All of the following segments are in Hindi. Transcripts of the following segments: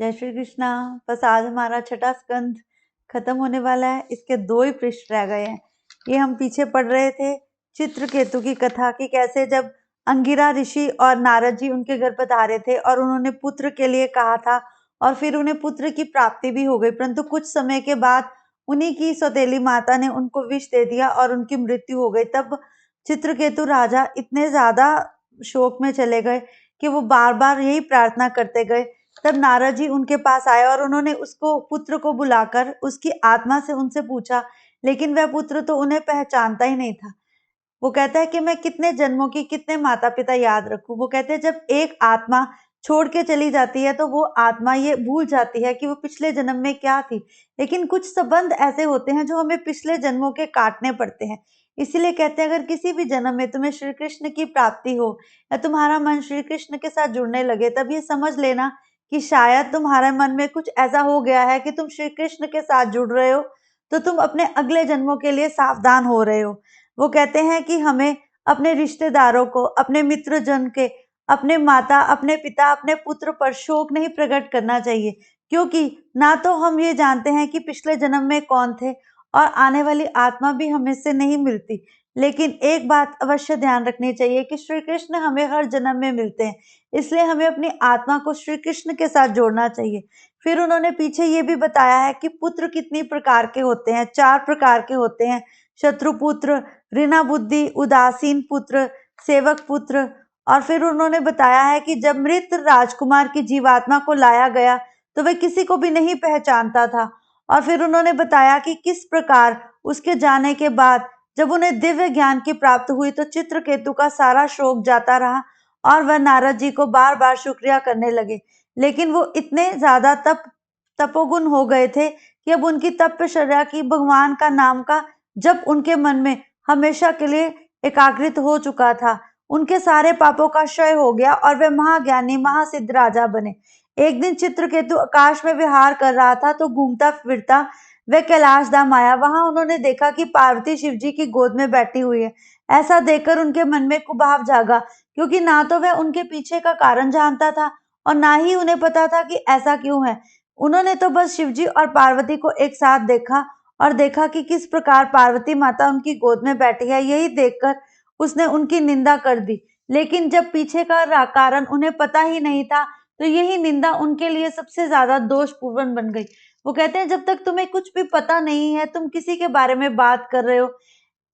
जय श्री कृष्णा। बस आज हमारा छठा स्कंद खत्म होने वाला है। इसके 2 ही पृष्ठ रह गए हैं। ये हम पीछे पढ़ रहे थे चित्रकेतु की कथा की, कैसे जब अंगिरा ऋषि और नारद जी उनके घर पधारे थे और उन्होंने पुत्र के लिए कहा था और फिर उन्हें पुत्र की प्राप्ति भी हो गई, परंतु कुछ समय के बाद उन्हीं की सौतेली माता ने उनको विष दे दिया और उनकी मृत्यु हो गई। तब चित्रकेतु राजा इतने ज्यादा शोक में चले गए कि वो बार बार यही प्रार्थना करते गए। तब नारद जी उनके पास आए और उन्होंने उसको पुत्र को बुलाकर उसकी आत्मा से उनसे पूछा, लेकिन वह पुत्र तो उन्हें पहचानता ही नहीं था। वो कहता है कि मैं कितने जन्मों की कितने माता पिता याद रखूं। वो कहते हैं जब एक आत्मा छोड़ के चली जाती है तो वो आत्मा ये भूल जाती है कि वो पिछले जन्म में क्या थी, लेकिन कुछ संबंध ऐसे होते हैं जो हमें पिछले जन्मों के काटने पड़ते हैं। इसीलिए कहते हैं अगर किसी भी जन्म में तुम्हें श्री कृष्ण की प्राप्ति हो या तुम्हारा मन श्री कृष्ण के साथ जुड़ने लगे, तब ये समझ लेना कि शायद तुम्हारे मन में कुछ ऐसा हो गया है कि तुम श्री कृष्ण के साथ जुड़ रहे हो, तो तुम अपने अगले जन्मों के लिए सावधान हो रहे हो। वो कहते हैं कि हमें अपने रिश्तेदारों को, अपने मित्र जन के, अपने माता, अपने पिता, अपने पुत्र पर शोक नहीं प्रकट करना चाहिए, क्योंकि ना तो हम ये जानते हैं कि पिछले जन्म में कौन थे और आने वाली आत्मा भी हमें से नहीं मिलती। लेकिन एक बात अवश्य ध्यान रखनी चाहिए कि श्री कृष्ण हमें हर जन्म में मिलते हैं, इसलिए हमें अपनी आत्मा को श्री कृष्ण के साथ जोड़ना चाहिए। फिर उन्होंने पीछे ये भी बताया है कि पुत्र कितनी प्रकार के होते हैं। 4 प्रकार के होते हैं: शत्रुपुत्र, ऋणा बुद्धि, उदासीन पुत्र, सेवक पुत्र। और फिर उन्होंने बताया है कि जब मृत राजकुमार की जीवात्मा को लाया गया तो वह किसी को भी नहीं पहचानता था। और फिर उन्होंने बताया कि किस प्रकार उसके जाने के बाद जब उन्हें दिव्य ज्ञान की प्राप्त हुई तो चित्रकेतु का सारा शोक जाता रहा और वह नारद जी को बार बार शुक्रिया करने लगे। लेकिन वो इतने ज्यादा तपोगुण हो गए थे कि अब उनकी तपश्चर्या की भगवान का नाम का जब उनके मन में हमेशा के लिए एकाग्रित हो चुका था, उनके सारे पापों का क्षय हो गया और वे महाज्ञानी महासिद्ध राजा बने। एक दिन चित्रकेतु आकाश में विहार कर रहा था तो घूमता फिरता वह कैलाश धाम आया। वहां उन्होंने देखा कि पार्वती शिव जी की गोद में बैठी हुई है। ऐसा देखकर उनके मन में कुभाव जागा, क्योंकि ना तो वह उनके पीछे का कारण जानता था और ना ही उन्हें पता था कि ऐसा क्यों है। उन्होंने तो बस शिवजी और पार्वती को एक साथ देखा और देखा कि किस प्रकार पार्वती माता उनकी गोद में बैठी है। यही देखकर उसने उनकी निंदा कर दी, लेकिन जब पीछे का कारण उन्हें पता ही नहीं था तो यही निंदा उनके लिए सबसे ज्यादा दोषपूर्ण बन गई। वो कहते हैं जब तक तुम्हें कुछ भी पता नहीं है, तुम किसी के बारे में बात कर रहे हो।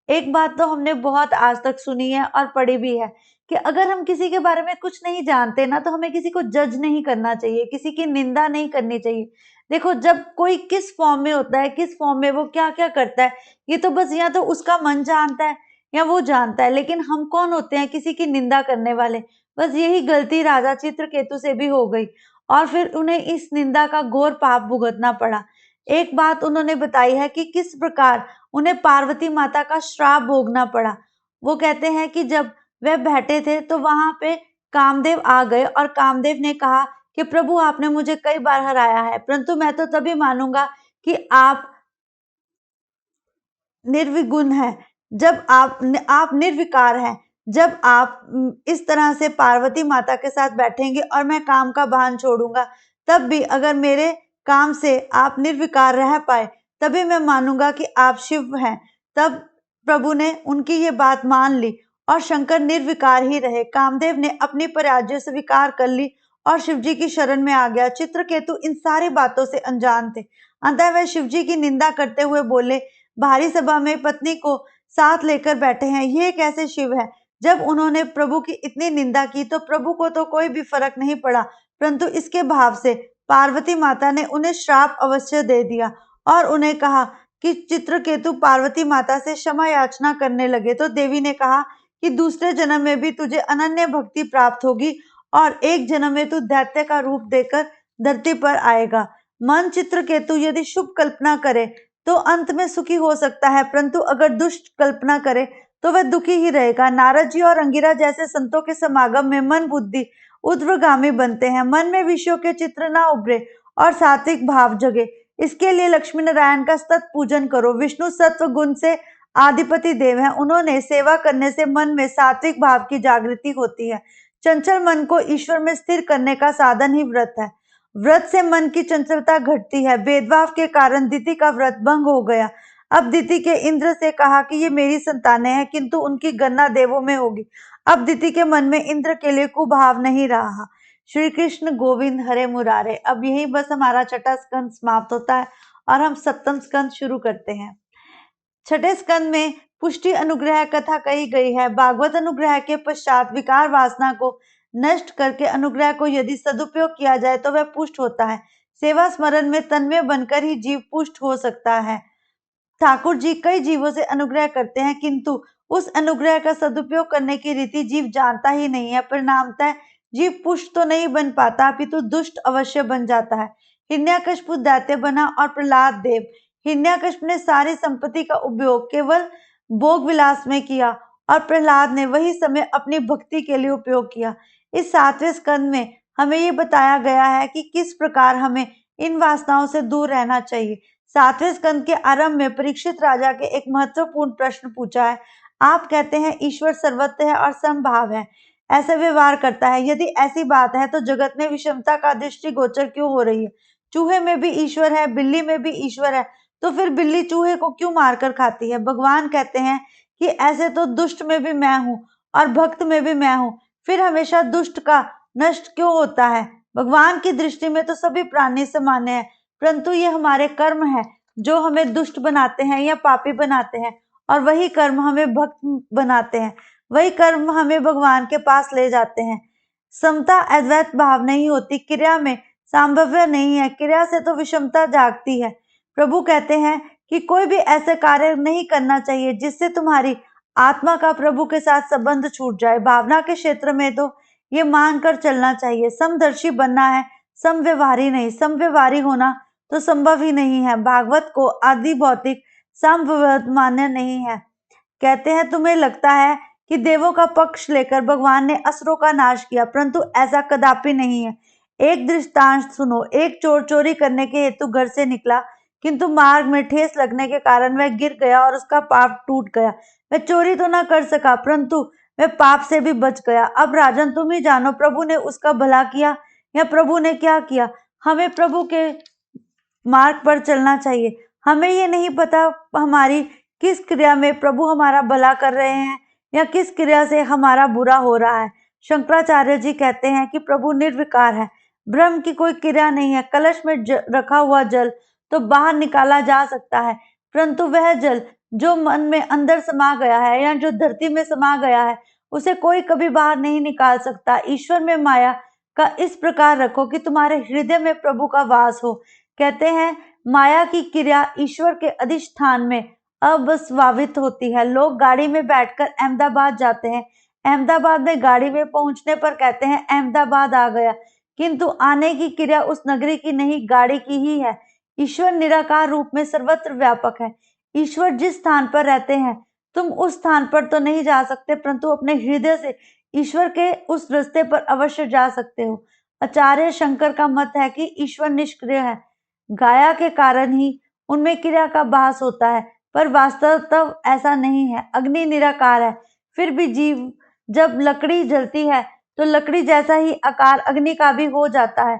एक बात तो हमने बहुत आज तक सुनी है और पढ़ी भी है कि अगर हम किसी के बारे में कुछ नहीं जानते ना, तो हमें किसी को जज नहीं करना चाहिए, किसी की निंदा नहीं करनी चाहिए। देखो, जब कोई किस फॉर्म में होता है, किस फॉर्म में वो क्या क्या करता है, ये तो बस या तो उसका मन जानता है या वो जानता है, लेकिन हम कौन होते हैं किसी की निंदा करने वाले। बस यही गलती राजा चित्रकेतु से भी हो गई और फिर उन्हें इस निंदा का घोर पाप भुगतना पड़ा। एक बात उन्होंने बताई है कि किस प्रकार उन्हें पार्वती माता का श्राप भोगना पड़ा। वो कहते हैं कि जब वह बैठे थे तो वहां पे कामदेव आ गए और कामदेव ने कहा कि प्रभु, आपने मुझे कई बार हराया है, परंतु मैं तो तभी मानूंगा कि आप निर्विगुण है, जब आप निर्विकार हैं, जब आप इस तरह से पार्वती माता के साथ बैठेंगे और मैं काम का भान छोड़ूंगा, तब भी अगर मेरे काम से आप निर्विकार रह पाए, तभी मैं मानूंगा कि आप शिव हैं। तब प्रभु ने उनकी ये बात मान ली और शंकर निर्विकार ही रहे। कामदेव ने अपनी पराजय स्वीकार कर ली और शिवजी की शरण में आ गया। चित्रकेतु इन सारी बातों से अनजान थे। अंतः वह शिवजी की निंदा करते हुए बोले, भारी सभा में पत्नी को साथ लेकर बैठे हैं, ये कैसे शिव है। जब उन्होंने प्रभु की इतनी निंदा की तो प्रभु को तो कोई भी फर्क नहीं पड़ा, परंतु इसके भाव से पार्वती माता ने उन्हें श्राप अवश्य दे दिया और उन्हें कहा कि चित्रकेतु पार्वती माता से क्षमा याचना करने लगे। तो देवी ने कहा कि दूसरे जन्म में भी तुझे अनन्य भक्ति प्राप्त होगी और एक जन्म में तू दैत्य का रूप देकर धरती पर आएगा। मन चित्रकेतु यदि शुभ कल्पना करे तो अंत में सुखी हो सकता है, परंतु अगर दुष्ट कल्पना करे तो वह दुखी ही रहेगा। नारद जी और अंगिरा जैसे संतों के समागम में मन बुद्धि ऊर्ध्वगामी बनते हैं। मन में विषयों के चित्र ना उभरे और सात्विक भाव जगे। इसके लिए लक्ष्मी नारायण का सतत पूजन करो। विष्णु सत्व गुण से आधिपति देव हैं, उन्होंने सेवा करने से मन में सात्विक भाव की जागृति होती है। चंचल मन को ईश्वर में स्थिर करने का साधन ही व्रत है। व्रत से मन की चंचलता घटती है। भेदभाव के कारण दिति का व्रत भंग हो गया। अब दिति के इंद्र से कहा कि ये मेरी संतानें हैं, किंतु उनकी गणना देवों में होगी। अब दिति के मन में इंद्र के लिए कुभाव नहीं रहा। श्री कृष्ण गोविंद हरे मुरारे। अब यही बस हमारा छठा स्कंद समाप्त होता है और हम सप्तम स्कंद शुरू करते हैं। छठे स्कंद में पुष्टि अनुग्रह कथा कही गई है। भागवत अनुग्रह के पश्चात विकार वासना को नष्ट करके अनुग्रह को यदि सदुपयोग किया जाए तो वह पुष्ट होता है। सेवा स्मरण में तन्मय बनकर ही जीव पुष्ट हो सकता है। ठाकुर जी कई जीवों से अनुग्रह करते हैं, किंतु उस अनुग्रह का सदुपयोग करने की रीति जीव जानता ही नहीं है। परिणामतः जीव पुष्ट तो नहीं बन पाता, अपितु दुष्ट अवश्य बन जाता है। हिरण्यकशिपु दैत्य बना और प्रहलाद देव। हिरण्यकशिपु ने सारी संपत्ति का उपयोग केवल भोग विलास में किया और प्रहलाद ने वही समय अपनी भक्ति के लिए उपयोग किया। इस 7वें स्कंद में हमें ये बताया गया है कि किस प्रकार हमें इन वासनाओं से दूर रहना चाहिए। 7वें स्कंद के आरंभ में परीक्षित राजा के एक महत्वपूर्ण प्रश्न पूछा है। आप कहते हैं ईश्वर सर्वत्र है और समभाव है, ऐसे व्यवहार करता है। यदि ऐसी बात है तो जगत में विषमता का दृष्टिगोचर क्यों हो रही है? चूहे में भी ईश्वर है, बिल्ली में भी ईश्वर है, तो फिर बिल्ली चूहे को क्यों मारकर खाती है? भगवान कहते हैं कि ऐसे तो दुष्ट में भी मैं हूँ और भक्त में भी मैं हूँ, फिर हमेशा दुष्ट का नष्ट क्यों होता है? भगवान की दृष्टि में तो सभी प्राणी सामान्य है, परंतु ये हमारे कर्म है जो हमें दुष्ट बनाते हैं या पापी बनाते हैं, और वही कर्म हमें भक्त बनाते हैं। वही कर्म हमें भगवान के पास ले जाते हैं। समता अद्वैत भाव नहीं होती, क्रिया में संभव्य नहीं है। क्रिया से तो विषमता जागती है। प्रभु कहते हैं कि कोई भी ऐसे कार्य नहीं करना चाहिए जिससे तुम्हारी आत्मा का प्रभु के साथ संबंध छूट जाए। भावना के क्षेत्र में तो ये मानकर चलना चाहिए, समदर्शी बनना है, समव्यवहारी नहीं। समव्यवहारी होना तो संभव ही नहीं है। भागवत को आदि भौतिक समव्यवहार मान्य नहीं है। कहते हैं तुम्हें लगता है कि देवों का पक्ष लेकर भगवान ने असुरों का नाश किया, परंतु ऐसा कदापि नहीं है। एक दृष्टांत सुनो। एक चोर चोरी करने के हेतु घर से निकला, किंतु मार्ग में ठेस लगने के कारण वह गिर गया और उसका पाप टूट गया। वह चोरी तो न कर सका, परंतु वह पाप से भी बच गया। अब राजन तुम ही जानो, प्रभु ने उसका भला किया या प्रभु ने क्या किया? हमें प्रभु के मार्ग पर चलना चाहिए। हमें ये नहीं पता हमारी किस क्रिया में प्रभु हमारा भला कर रहे हैं या किस क्रिया से हमारा बुरा हो रहा है। शंकराचार्य जी कहते हैं कि प्रभु निर्विकार है, ब्रह्म की कोई क्रिया नहीं है। कलश में रखा हुआ जल तो बाहर निकाला जा सकता है, परंतु वह जल जो मन में अंदर समा गया है या जो धरती में समा गया है, उसे कोई कभी बाहर नहीं निकाल सकता। ईश्वर में माया का इस प्रकार रखो कि तुम्हारे हृदय में प्रभु का वास हो। कहते हैं माया की क्रिया ईश्वर के अधिष्ठान में अवस्भावित होती है। लोग गाड़ी में बैठकर अहमदाबाद जाते हैं। अहमदाबाद में गाड़ी में पहुंचने पर कहते हैं अहमदाबाद आ गया, किंतु आने की क्रिया उस नगरी की नहीं, गाड़ी की ही है। ईश्वर निराकार रूप में सर्वत्र व्यापक है। ईश्वर जिस स्थान पर रहते हैं तुम उस स्थान पर तो नहीं जा सकते, परंतु अपने हृदय से ईश्वर के उस रास्ते पर अवश्य जा सकते हो। आचार्य शंकर का मत है कि ईश्वर निष्क्रिय है, गाया के कारण ही उनमें क्रिया का भास होता है, पर वास्तव ऐसा नहीं है। अग्नि निराकार है, फिर भी जीव जब लकड़ी जलती है तो लकड़ी जैसा ही आकार अग्नि का भी हो जाता है।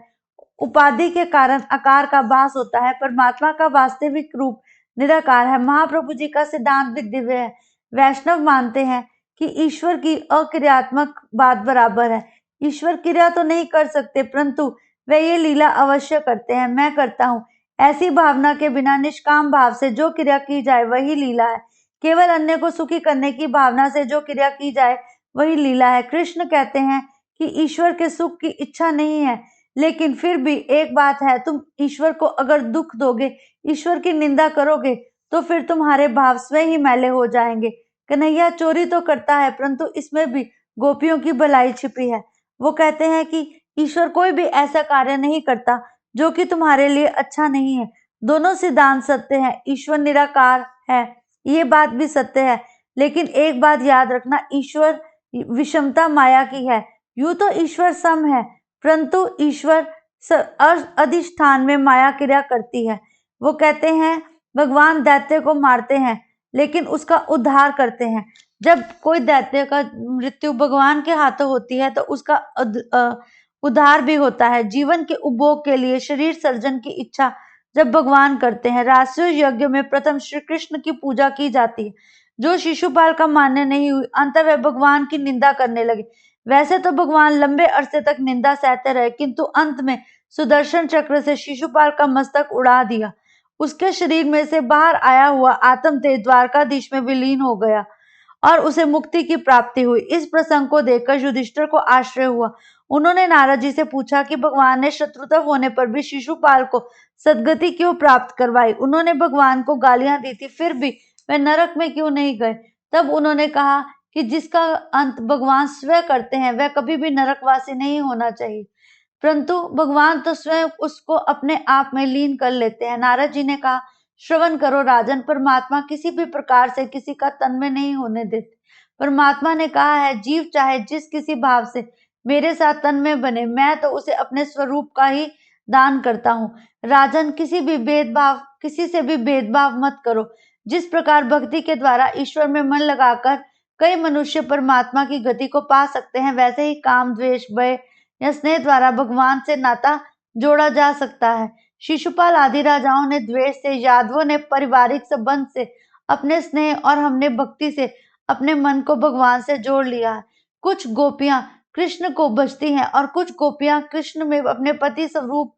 उपाधि के कारण आकार का भास होता है, परमात्मा का वास्तविक रूप निराकार है। महाप्रभु जी का सिद्धांत भी दिव्य है। वैष्णव मानते हैं कि ईश्वर की अक्रियात्मक बात बराबर है। ईश्वर क्रिया तो नहीं कर सकते, परंतु वे ये लीला अवश्य करते हैं। मैं करता हूँ, ऐसी भावना के बिना निष्काम भाव से जो क्रिया की जाए वही लीला है। केवल अन्य को सुखी करने की भावना से जो क्रिया की जाए वही लीला है। कृष्ण कहते हैं कि ईश्वर के सुख की इच्छा नहीं है, लेकिन फिर भी एक बात है, तुम ईश्वर को अगर दुख दोगे, ईश्वर की निंदा करोगे, तो फिर तुम्हारे भाव स्वयं ही मैले हो जाएंगे। कन्हैया चोरी तो करता है, परंतु इसमें भी गोपियों की भलाई छिपी है। वो कहते हैं कि ईश्वर कोई भी ऐसा कार्य नहीं करता जो कि तुम्हारे लिए अच्छा नहीं है। दोनों सिद्धांत सत्य है। ईश्वर निराकार है, ये बात भी सत्य है, लेकिन एक बात याद रखना, ईश्वर विषमता माया की है। यूं तो ईश्वर सम है, परंतु ईश्वर अधिष्ठान में माया क्रिया करती है। वो कहते हैं भगवान दैत्य को मारते हैं लेकिन उसका उद्धार करते हैं। जब कोई दैत्य का मृत्यु भगवान के हाथों होती है तो उसका उद्धार भी होता है। जीवन के उपभोग के लिए शरीर सर्जन की इच्छा जब भगवान करते हैं। राष्ट्रीय यज्ञ में प्रथम श्री कृष्ण की पूजा की जाती है। जो शिशुपाल का मान्य नहीं हुई, अंततः वे भगवान की निंदा करने लगे। वैसे तो भगवान लंबे अरसे तक निंदा सहते रहे, किंतु अंत में सुदर्शन चक्र से शिशुपाल का मस्तक उड़ा दिया। उसके शरीर में से बाहर आया हुआ आत्म तेज द्वारकाधीश में विलीन हो गया और उसे मुक्ति की प्राप्ति हुई। इस प्रसंग को देखकर युधिष्ठिर को आश्चर्य हुआ। उन्होंने नारद जी से पूछा कि भगवान ने शत्रुता होने पर भी शिशुपाल को सदगति क्यों प्राप्त करवाई। उन्होंने भगवान को गालियां दी थी, फिर भी वे नरक में क्यों नहीं गए। तब उन्होंने कहा कि जिसका अंत भगवान स्वयं करते हैं वह कभी भी नरकवासी नहीं होना चाहिए, परंतु भगवान तो स्वयं उसको अपने आप में लीन कर लेते हैं। नारद जी ने कहा, श्रवण करो राजन, परमात्मा किसी भी प्रकार से किसी का तन्मय नहीं होने देते। परमात्मा ने कहा है, जीव चाहे जिस किसी भाव से मेरे साथ तन्मय बने, मैं तो उसे अपने स्वरूप का ही दान करता हूँ। राजन, किसी से भी भेदभाव मत करो। जिस प्रकार भक्ति के द्वारा ईश्वर में मन लगाकर कई मनुष्य परमात्मा की गति को पा सकते हैं, वैसे ही काम, द्वेष, भय या स्नेह द्वारा भगवान से नाता जोड़ा जा सकता है। शिशुपाल आदि राजाओं ने द्वेष से, यादवों ने पारिवारिक संबंध से, अपने स्नेह और हमने भक्ति से अपने मन को भगवान से जोड़ लिया है। कुछ गोपियां कृष्ण को भजती हैं और कुछ गोपियां कृष्ण में अपने पति स्वरूप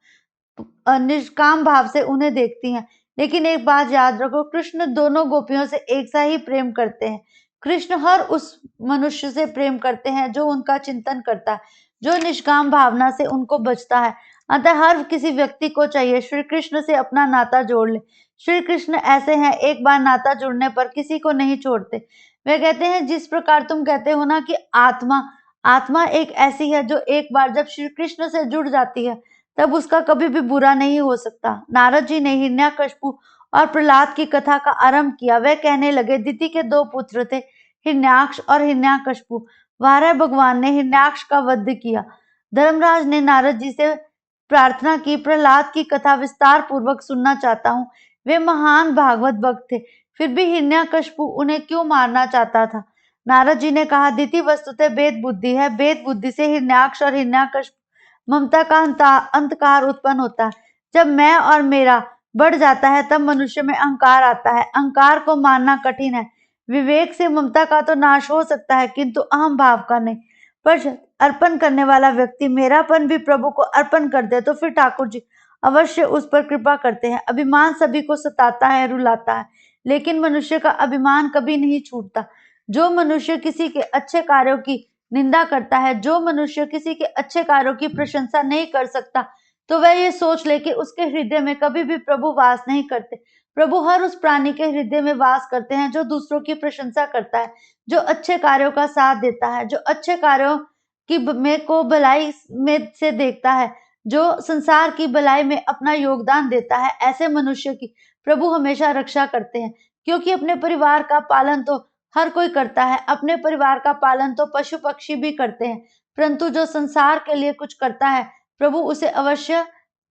निष्काम भाव से उन्हें देखती हैं। लेकिन एक बात याद रखो, कृष्ण दोनों गोपियों से एक सा ही प्रेम करते हैं। कृष्ण हर उस मनुष्य से प्रेम करते हैं जो उनका चिंतन करता है, जो निष्काम भावना से उनको बचता है। अतः हर किसी व्यक्ति को चाहिए श्री कृष्ण से अपना नाता जोड़ ले। श्री कृष्ण ऐसे हैं, एक बार नाता जुड़ने पर किसी को नहीं छोड़ते। वे कहते हैं, जिस प्रकार तुम कहते हो ना कि आत्मा एक ऐसी है जो एक बार जब श्री कृष्ण से जुड़ जाती है तब उसका कभी भी बुरा नहीं हो सकता। नारद जी ने हिरण्यकशिपु और प्रहलाद की कथा का आरंभ किया। वे कहने लगे, दिति के दो पुत्र थे, हिरण्याक्ष और हिरण्यकशिपु। वाराह भगवान ने हिरण्याक्ष का वध किया। धर्मराज ने नारद जी से प्रार्थना की, प्रहलाद की कथा विस्तार पूर्वक सुनना चाहता हूँ। वे महान भागवत भक्त थे, फिर भी हिरण्यकशिपु उन्हें क्यों मारना चाहता था। नारद जी ने कहा, दिति वस्तुतः भेद बुद्धि है। भेद बुद्धि से हिरण्याक्ष और हिरण्यकशिपु ममता का अंधकार उत्पन्न होता है। जब मैं और मेरा बढ़ जाता है तब मनुष्य में अहंकार आता है। अहंकार को मारना कठिन है। विवेक से ममता का तो नाश हो सकता है, किंतु अहम भाव का नहीं। पर अर्पण करने वाला व्यक्ति मेरापन भी प्रभु को अर्पण कर दे तो फिर ठाकुर जी अवश्य उस पर कृपा करते हैं। अभिमान सभी को सताता है, रुलाता है, लेकिन मनुष्य का अभिमान कभी नहीं छूटता। जो मनुष्य किसी के अच्छे कार्यों की निंदा करता है, जो मनुष्य किसी के अच्छे कार्यों की प्रशंसा नहीं कर सकता, तो वह ये सोच ले कि उसके हृदय में कभी भी प्रभु वास नहीं करते। प्रभु हर उस प्राणी के हृदय में वास करते हैं जो दूसरों की प्रशंसा करता है, जो अच्छे कार्यों का साथ देता है, जो अच्छे कार्यों की में को भलाई में से देखता है, जो संसार की भलाई में अपना योगदान देता है। ऐसे मनुष्य की प्रभु हमेशा रक्षा करते हैं, क्योंकि अपने परिवार का पालन तो हर कोई करता है, अपने परिवार का पालन तो पशु पक्षी भी करते हैं, परंतु जो संसार के लिए कुछ करता है प्रभु उसे अवश्य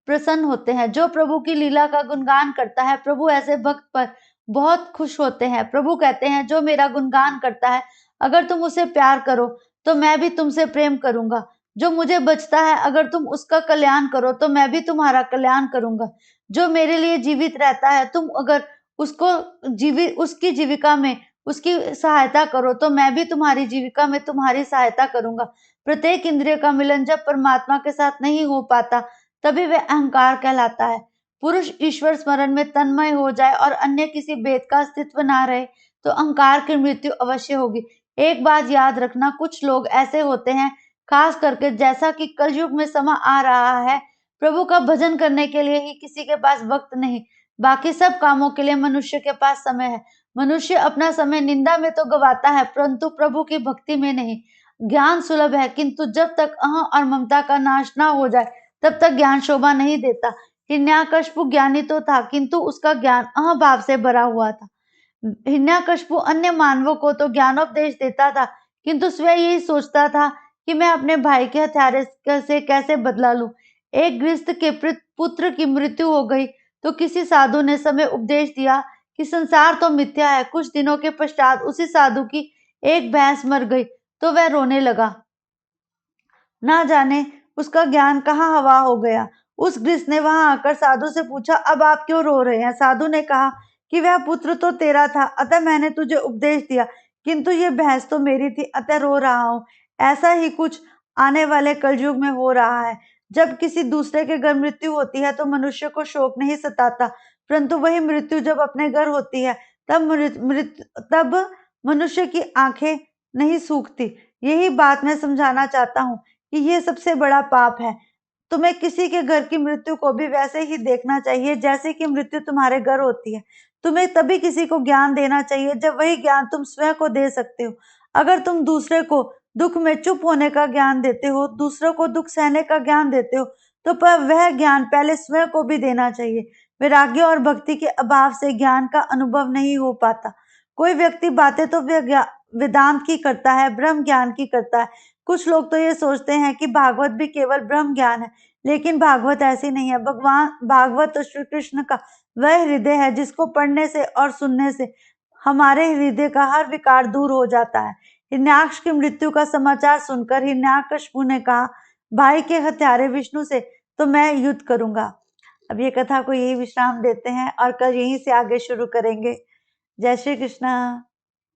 प्रसन्न होते हैं। जो प्रभु की लीला का गुणगान करता है, प्रभु ऐसे भक्त पर बहुत खुश होते हैं। प्रभु कहते हैं, जो मेरा गुणगान करता है, अगर तुम उसे प्यार करो तो मैं भी तुमसे प्रेम करूंगा। जो मुझे बचता है, अगर तुम उसका कल्याण करो तो मैं भी तुम्हारा कल्याण करूंगा। जो मेरे लिए जीवित रहता है, तुम अगर उसकी जीविका में उसकी सहायता करो तो मैं भी तुम्हारी जीविका में तुम्हारी सहायता करूंगा। प्रत्येक इंद्रिय का मिलन जब परमात्मा के साथ नहीं हो पाता, तभी वह अहंकार कहलाता है। पुरुष ईश्वर स्मरण में तन्मय हो जाए और अन्य किसी भेद का अस्तित्व ना रहे तो अहंकार की मृत्यु अवश्य होगी। एक बात याद रखना, कुछ लोग ऐसे होते हैं, खास करके जैसा कि कलयुग में समय आ रहा है, प्रभु का भजन करने के लिए ही किसी के पास वक्त नहीं, बाकी सब कामों के लिए मनुष्य के पास समय है। मनुष्य अपना समय निंदा में तो गवाता है, परंतु प्रभु की भक्ति में नहीं। ज्ञान सुलभ है, किंतु जब तक अहं और ममता का नाश ना हो जाए तब तक ज्ञान शोभा नहीं देता। हिरण्यकशिपु ज्ञानी तो था, किंतु उसका ज्ञान अहं भाव से भरा हुआ था। हिरण्यकशिपु अन्य मानवों को तो ज्ञानोपदेश देता था, किंतु स्वयं यही सोचता था कि मैं अपने भाई के हत्यारे से कैसे बदला लूं। एक गृहस्थ के पुत्र की मृत्यु हो गई तो किसी साधु ने समय उपदेश दिया कि संसार तो मिथ्या है। कुछ दिनों के पश्चात उसी साधु की एक भैंस मर गई तो वह रोने लगा। ना जाने उसका ज्ञान कहाँ हवा हो गया। उस गृहस्थ ने वहां आकर साधु से पूछा, अब आप क्यों रो रहे हैं? साधु ने कहा कि वह पुत्र तो तेरा था, अतः मैंने तुझे उपदेश दिया, किंतु ये भैंस तो मेरी थी, अतः रो रहा हूँ। ऐसा ही कुछ आने वाले कलयुग में हो रहा है। जब किसी दूसरे के घर मृत्यु होती है तो मनुष्य को शोक नहीं सताता, परंतु वही मृत्यु जब अपने घर होती है तब मनुष्य की आंखें नहीं सूखती। यही बात मैं समझाना चाहता हूँ कि ये सबसे बड़ा पाप है। तुम्हें किसी के घर की मृत्यु को भी वैसे ही देखना चाहिए जैसे कि मृत्यु तुम्हारे घर होती है। तुम्हें तभी किसी को ज्ञान देना चाहिए जब वही ज्ञान तुम स्वयं को दे सकते हो। अगर तुम दूसरे को दुख में चुप होने का ज्ञान देते हो, दूसरों को दुख सहने का ज्ञान देते हो, तो पर वह ज्ञान पहले स्वयं को भी देना चाहिए। वैराग्य और भक्ति के अभाव से ज्ञान का अनुभव नहीं हो पाता। कोई व्यक्ति बातें तो वेदांत की करता है, ब्रह्म ज्ञान की करता है। कुछ लोग तो ये सोचते हैं कि भागवत भी केवल ब्रह्म ज्ञान है, लेकिन भागवत ऐसी नहीं है। भगवान भागवत तो श्री कृष्ण का वह हृदय है जिसको पढ़ने से और सुनने से हमारे हृदय का हर विकार दूर हो जाता है। हिरण्याक्ष की मृत्यु का समाचार सुनकर हिरण्याकशिपु ने कहा, भाई के हत्यारे विष्णु से तो मैं युद्ध करूंगा। अब ये कथा को यही विश्राम देते हैं और कल यहीं से आगे शुरू करेंगे। जय श्री कृष्णा।